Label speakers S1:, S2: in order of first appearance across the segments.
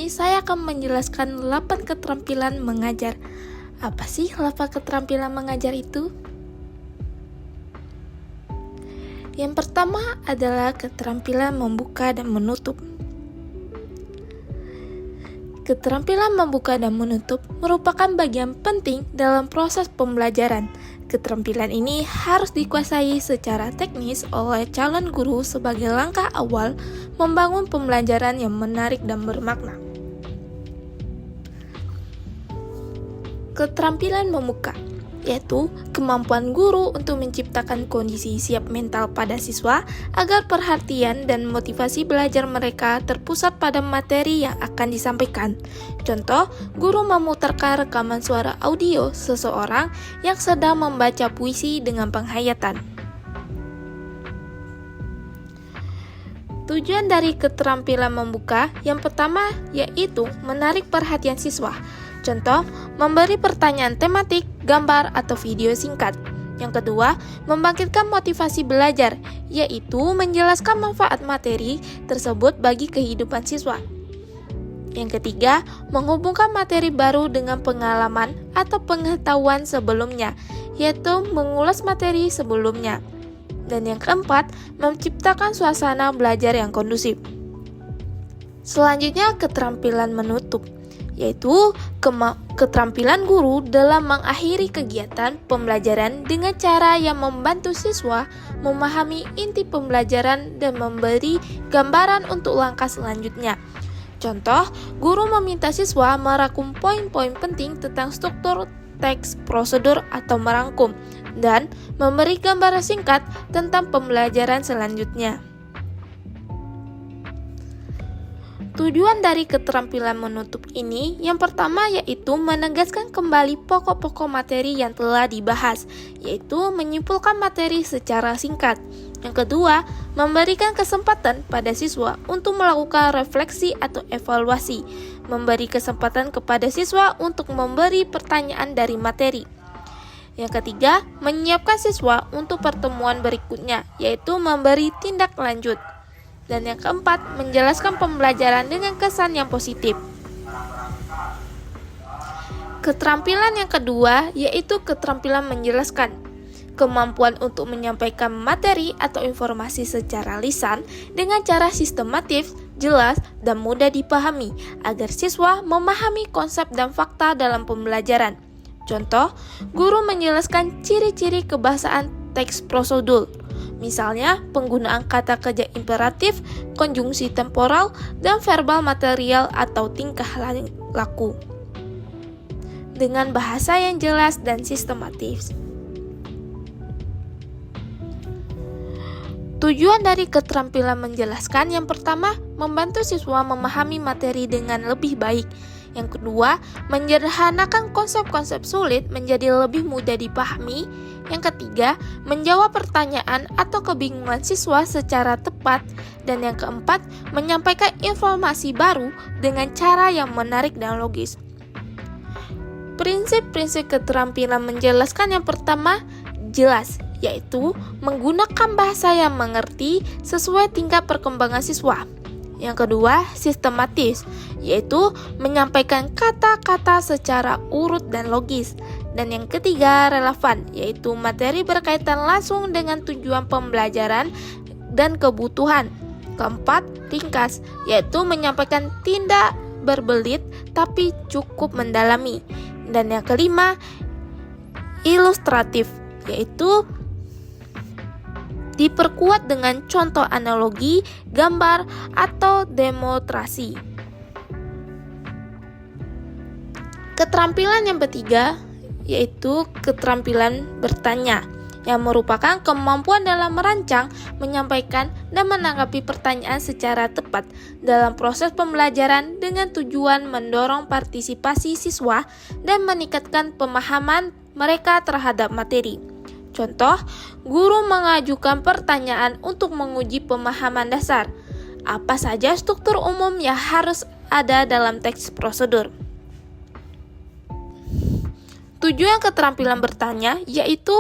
S1: ini saya akan menjelaskan 8 keterampilan mengajar. Apa sih 8 keterampilan mengajar itu? Yang pertama adalah keterampilan membuka dan menutup. Keterampilan membuka dan menutup merupakan bagian penting dalam proses pembelajaran. Keterampilan ini harus dikuasai secara teknis oleh calon guru sebagai langkah awal membangun pembelajaran yang menarik dan bermakna. Keterampilan membuka, yaitu kemampuan guru untuk menciptakan kondisi siap mental pada siswa agar perhatian dan motivasi belajar mereka terpusat pada materi yang akan disampaikan. Contoh, guru memutarkan rekaman suara audio seseorang yang sedang membaca puisi dengan penghayatan. Tujuan dari keterampilan membuka yang pertama yaitu menarik perhatian siswa. Contoh, memberi pertanyaan tematik, gambar, atau video singkat. Yang kedua, membangkitkan motivasi belajar, yaitu menjelaskan manfaat materi tersebut bagi kehidupan siswa. Yang ketiga, menghubungkan materi baru dengan pengalaman atau pengetahuan sebelumnya, yaitu mengulas materi sebelumnya. Dan yang keempat, menciptakan suasana belajar yang kondusif. Selanjutnya, keterampilan menutup, yaitu keterampilan guru dalam mengakhiri kegiatan pembelajaran dengan cara yang membantu siswa memahami inti pembelajaran dan memberi gambaran untuk langkah selanjutnya. Contoh, guru meminta siswa merangkum poin-poin penting tentang struktur teks prosedur atau merangkum, dan memberi gambaran singkat tentang pembelajaran selanjutnya. Tujuan dari keterampilan menutup ini yang pertama yaitu menegaskan kembali pokok-pokok materi yang telah dibahas, yaitu menyimpulkan materi secara singkat. Yang kedua, memberikan kesempatan pada siswa untuk melakukan refleksi atau evaluasi, memberi kesempatan kepada siswa untuk memberi pertanyaan dari materi. Yang ketiga, menyiapkan siswa untuk pertemuan berikutnya, yaitu memberi tindak lanjut. Dan yang keempat, menjelaskan pembelajaran dengan kesan yang positif. Keterampilan yang kedua yaitu keterampilan menjelaskan. Kemampuan untuk menyampaikan materi atau informasi secara lisan dengan cara sistematis, jelas, dan mudah dipahami agar siswa memahami konsep dan fakta dalam pembelajaran. Contoh, guru menjelaskan ciri-ciri kebahasaan teks prosedur. Misalnya, penggunaan kata kerja imperatif, konjungsi temporal, dan verbal material atau tingkah laku dengan bahasa yang jelas dan sistematis. Tujuan dari keterampilan menjelaskan yang pertama, membantu siswa memahami materi dengan lebih baik. Yang kedua, menyederhanakan konsep-konsep sulit menjadi lebih mudah dipahami. Yang ketiga, menjawab pertanyaan atau kebingungan siswa secara tepat. Dan yang keempat, menyampaikan informasi baru dengan cara yang menarik dan logis. Prinsip-prinsip keterampilan menjelaskan yang pertama, jelas, yaitu menggunakan bahasa yang mengerti sesuai tingkat perkembangan siswa. Yang kedua, sistematis, yaitu menyampaikan kata-kata secara urut dan logis. Dan yang ketiga, relevan, yaitu materi berkaitan langsung dengan tujuan pembelajaran dan kebutuhan. Keempat, ringkas, yaitu menyampaikan tidak berbelit tapi cukup mendalami. Dan yang kelima, ilustratif, yaitu diperkuat dengan contoh analogi, gambar, atau demonstrasi. Keterampilan yang ketiga yaitu keterampilan bertanya, yang merupakan kemampuan dalam merancang, menyampaikan, dan menanggapi pertanyaan secara tepat dalam proses pembelajaran dengan tujuan mendorong partisipasi siswa dan meningkatkan pemahaman mereka terhadap materi. Contoh, guru mengajukan pertanyaan untuk menguji pemahaman dasar. Apa saja struktur umum yang harus ada dalam teks prosedur? Tujuan keterampilan bertanya yaitu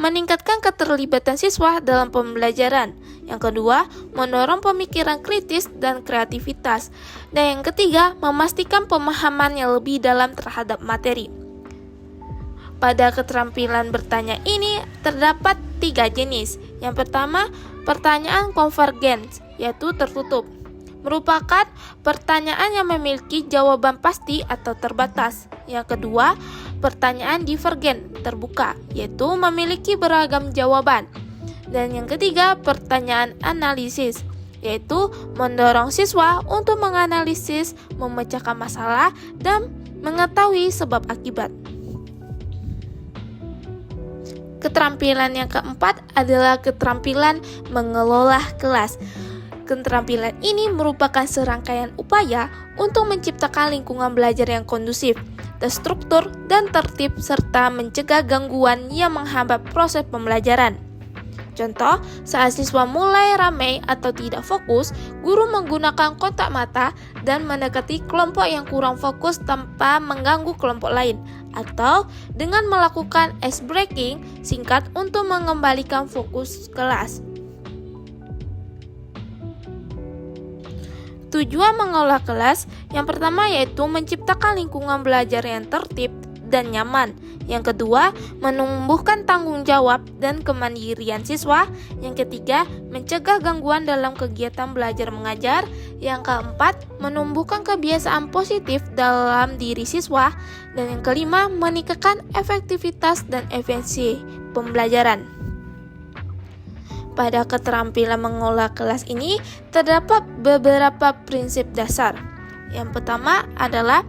S1: meningkatkan keterlibatan siswa dalam pembelajaran. Yang kedua, mendorong pemikiran kritis dan kreativitas. Dan yang ketiga, memastikan pemahaman yang lebih dalam terhadap materi. Pada keterampilan bertanya ini terdapat 3 jenis. Yang pertama, pertanyaan konvergen, yaitu tertutup. Merupakan pertanyaan yang memiliki jawaban pasti atau terbatas. Yang kedua, pertanyaan divergen, terbuka, yaitu memiliki beragam jawaban. Dan yang ketiga, pertanyaan analisis, yaitu mendorong siswa untuk menganalisis, memecahkan masalah, dan mengetahui sebab akibat. Keterampilan yang keempat adalah keterampilan mengelola kelas. Keterampilan ini merupakan serangkaian upaya untuk menciptakan lingkungan belajar yang kondusif, terstruktur, dan tertib, serta mencegah gangguan yang menghambat proses pembelajaran. Contoh, saat siswa mulai ramai atau tidak fokus, guru menggunakan kontak mata dan mendekati kelompok yang kurang fokus tanpa mengganggu kelompok lain, atau dengan melakukan ice breaking singkat untuk mengembalikan fokus kelas. Tujuan mengelola kelas yang pertama yaitu menciptakan lingkungan belajar yang tertib dan nyaman. Yang kedua, menumbuhkan tanggung jawab dan kemandirian siswa. Yang ketiga, mencegah gangguan dalam kegiatan belajar mengajar. Yang keempat, menumbuhkan kebiasaan positif dalam diri siswa. Dan yang kelima, meningkatkan efektivitas dan efisiensi pembelajaran. Pada keterampilan mengelola kelas ini terdapat beberapa prinsip dasar. Yang pertama adalah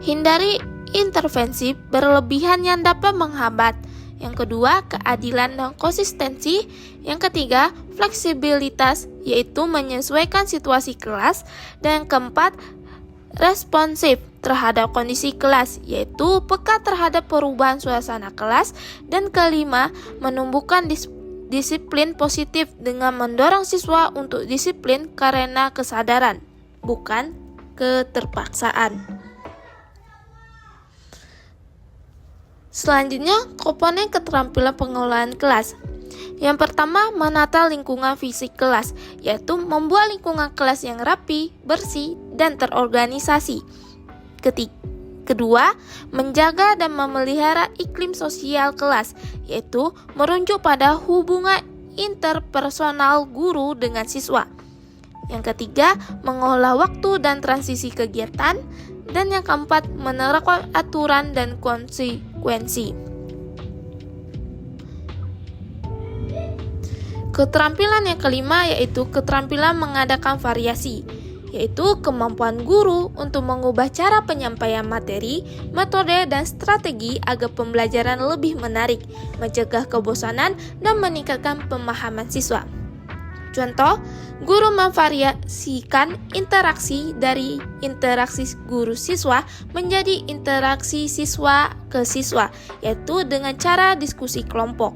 S1: hindari intervensi berlebihan yang dapat menghambat. Yang kedua, keadilan dan konsistensi. Yang ketiga, fleksibilitas, yaitu menyesuaikan situasi kelas. Dan yang keempat, responsif terhadap kondisi kelas, yaitu peka terhadap perubahan suasana kelas. Dan kelima, menumbuhkan disiplin positif dengan mendorong siswa untuk disiplin karena kesadaran, bukan keterpaksaan. Selanjutnya, komponen keterampilan pengelolaan kelas. Yang pertama, menata lingkungan fisik kelas, yaitu membuat lingkungan kelas yang rapi, bersih, dan terorganisasi. Kedua, menjaga dan memelihara iklim sosial kelas, yaitu merujuk pada hubungan interpersonal guru dengan siswa. Yang ketiga, mengolah waktu dan transisi kegiatan. Dan yang keempat, menerapkan aturan dan konsekuensi. Keterampilan yang kelima yaitu keterampilan mengadakan variasi, yaitu kemampuan guru untuk mengubah cara penyampaian materi, metode, dan strategi agar pembelajaran lebih menarik, mencegah kebosanan, dan meningkatkan pemahaman siswa. Contoh, guru memvariasikan interaksi dari interaksi guru siswa menjadi interaksi siswa ke siswa, yaitu dengan cara diskusi kelompok.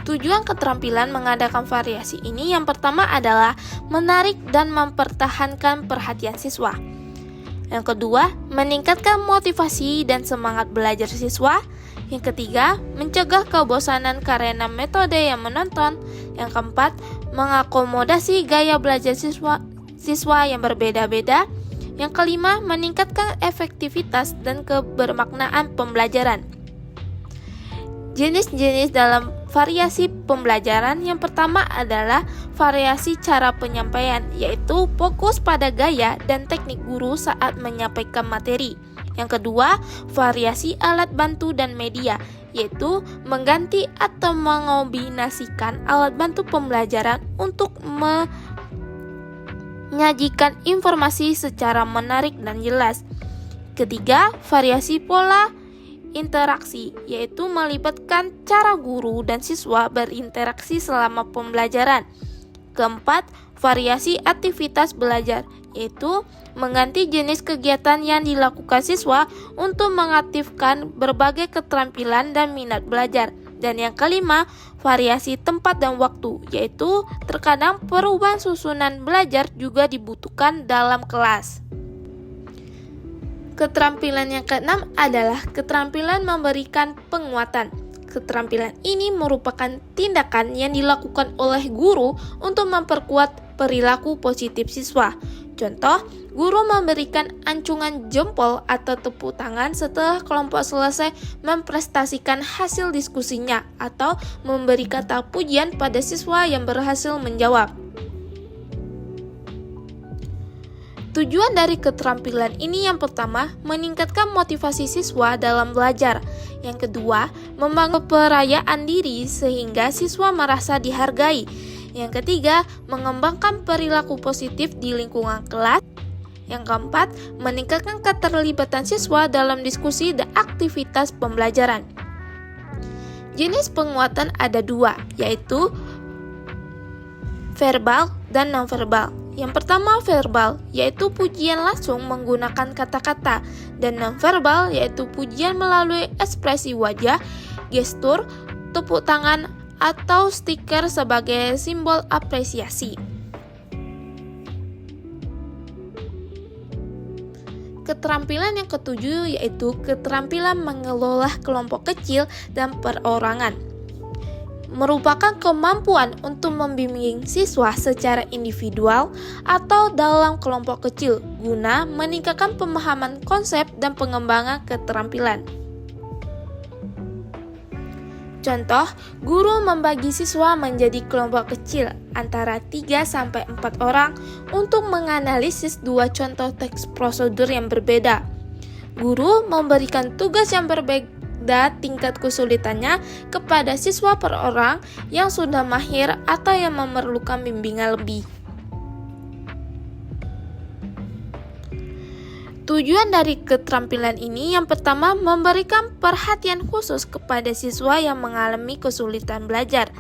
S1: Tujuan keterampilan mengadakan variasi ini yang pertama adalah menarik dan mempertahankan perhatian siswa. Yang kedua, meningkatkan motivasi dan semangat belajar siswa. Yang ketiga, mencegah kebosanan karena metode yang menonton. Yang keempat, mengakomodasi gaya belajar siswa yang berbeda-beda. Yang kelima, meningkatkan efektivitas dan kebermaknaan pembelajaran. Jenis-jenis dalam variasi pembelajaran yang pertama adalah variasi cara penyampaian, yaitu fokus pada gaya dan teknik guru saat menyampaikan materi. Yang kedua, variasi alat bantu dan media, yaitu mengganti atau mengombinasikan alat bantu pembelajaran untuk menyajikan informasi secara menarik dan jelas. Ketiga, variasi pola interaksi, yaitu melibatkan cara guru dan siswa berinteraksi selama pembelajaran. Keempat, variasi aktivitas belajar, yaitu mengganti jenis kegiatan yang dilakukan siswa untuk mengaktifkan berbagai keterampilan dan minat belajar. Dan yang kelima, variasi tempat dan waktu, yaitu terkadang perubahan susunan belajar juga dibutuhkan dalam kelas. Keterampilan yang keenam adalah keterampilan memberikan penguatan. Keterampilan ini merupakan tindakan yang dilakukan oleh guru untuk memperkuat perilaku positif siswa. Contoh, guru memberikan acungan jempol atau tepuk tangan setelah kelompok selesai mempresentasikan hasil diskusinya atau memberi kata pujian pada siswa yang berhasil menjawab. Tujuan dari keterampilan ini yang pertama, meningkatkan motivasi siswa dalam belajar. Yang kedua, membangun kepercayaan diri sehingga siswa merasa dihargai. Yang ketiga, mengembangkan perilaku positif di lingkungan kelas. Yang keempat, meningkatkan keterlibatan siswa dalam diskusi dan aktivitas pembelajaran. Jenis penguatan ada dua, yaitu verbal dan non-verbal. Yang pertama verbal, yaitu pujian langsung menggunakan kata-kata, dan non-verbal yaitu pujian melalui ekspresi wajah, gestur, tepuk tangan, atau stiker sebagai simbol apresiasi. Keterampilan yang ketujuh yaitu keterampilan mengelola kelompok kecil dan perorangan. Merupakan kemampuan untuk membimbing siswa secara individual atau dalam kelompok kecil guna meningkatkan pemahaman konsep dan pengembangan keterampilan. Contoh, guru membagi siswa menjadi kelompok kecil antara 3-4 orang untuk menganalisis dua contoh teks prosedur yang berbeda. Guru memberikan tugas yang berbeda tingkat kesulitannya kepada siswa per orang yang sudah mahir atau yang memerlukan bimbingan lebih. Tujuan dari keterampilan ini yang pertama, memberikan perhatian khusus kepada siswa yang mengalami kesulitan belajar.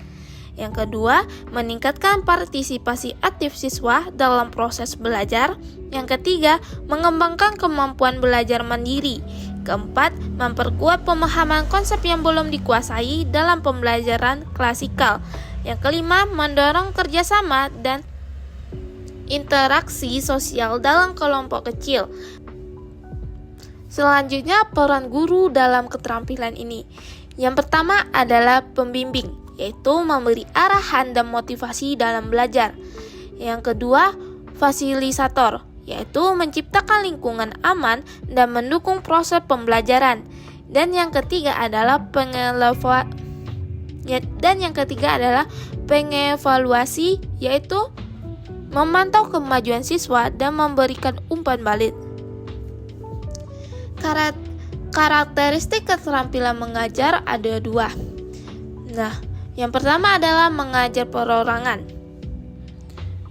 S1: Yang kedua, meningkatkan partisipasi aktif siswa dalam proses belajar. Yang ketiga, mengembangkan kemampuan belajar mandiri. Keempat, memperkuat pemahaman konsep yang belum dikuasai dalam pembelajaran klasikal. Yang kelima, mendorong kerjasama dan interaksi sosial dalam kelompok kecil. Selanjutnya, peran guru dalam keterampilan ini. Yang pertama adalah pembimbing, yaitu memberi arahan dan motivasi dalam belajar. Yang kedua, fasilitator, yaitu menciptakan lingkungan aman dan mendukung proses pembelajaran. Dan yang ketiga adalah pengevaluasi, yaitu memantau kemajuan siswa dan memberikan umpan balik. Karakteristik keterampilan mengajar ada dua. Nah, yang pertama adalah mengajar perorangan,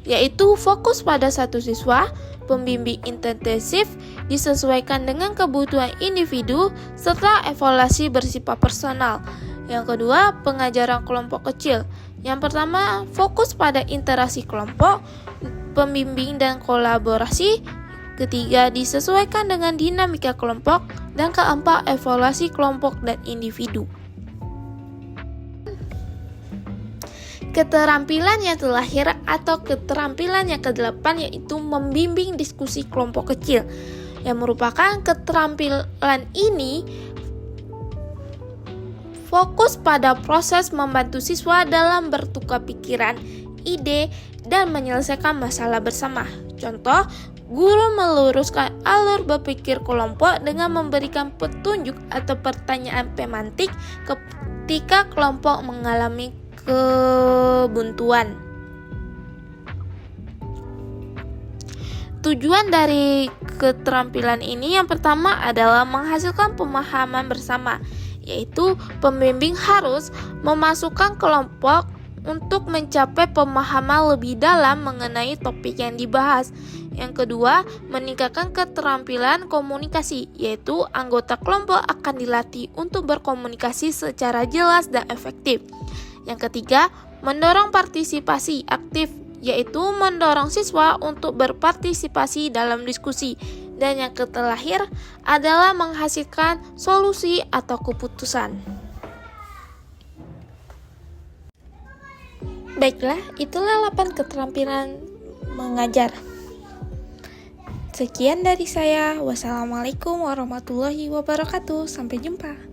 S1: yaitu fokus pada satu siswa. Pembimbing intensif disesuaikan dengan kebutuhan individu serta evaluasi bersifat personal. Yang kedua, pengajaran kelompok kecil. Yang pertama, fokus pada interaksi kelompok, pembimbing dan kolaborasi. Ketiga, disesuaikan dengan dinamika kelompok. Dan keempat, evaluasi kelompok dan individu. Keterampilan yang terakhir atau keterampilan yang ke-8 yaitu membimbing diskusi kelompok kecil, yang merupakan keterampilan ini fokus pada proses membantu siswa dalam bertukar pikiran, ide, dan menyelesaikan masalah bersama. Contoh, guru meluruskan alur berpikir kelompok dengan memberikan petunjuk atau pertanyaan pemantik ketika kelompok mengalami kebuntuan. Tujuan dari keterampilan ini yang pertama adalah menghasilkan pemahaman bersama, yaitu pembimbing harus memasukkan kelompok untuk mencapai pemahaman lebih dalam mengenai topik yang dibahas. Yang kedua, meningkatkan keterampilan komunikasi, yaitu anggota kelompok akan dilatih untuk berkomunikasi secara jelas dan efektif. Yang ketiga, mendorong partisipasi aktif, yaitu mendorong siswa untuk berpartisipasi dalam diskusi. Dan yang terakhir adalah menghasilkan solusi atau keputusan. Baiklah, itulah 8 keterampilan mengajar. Sekian dari saya. Wassalamualaikum warahmatullahi wabarakatuh. Sampai jumpa.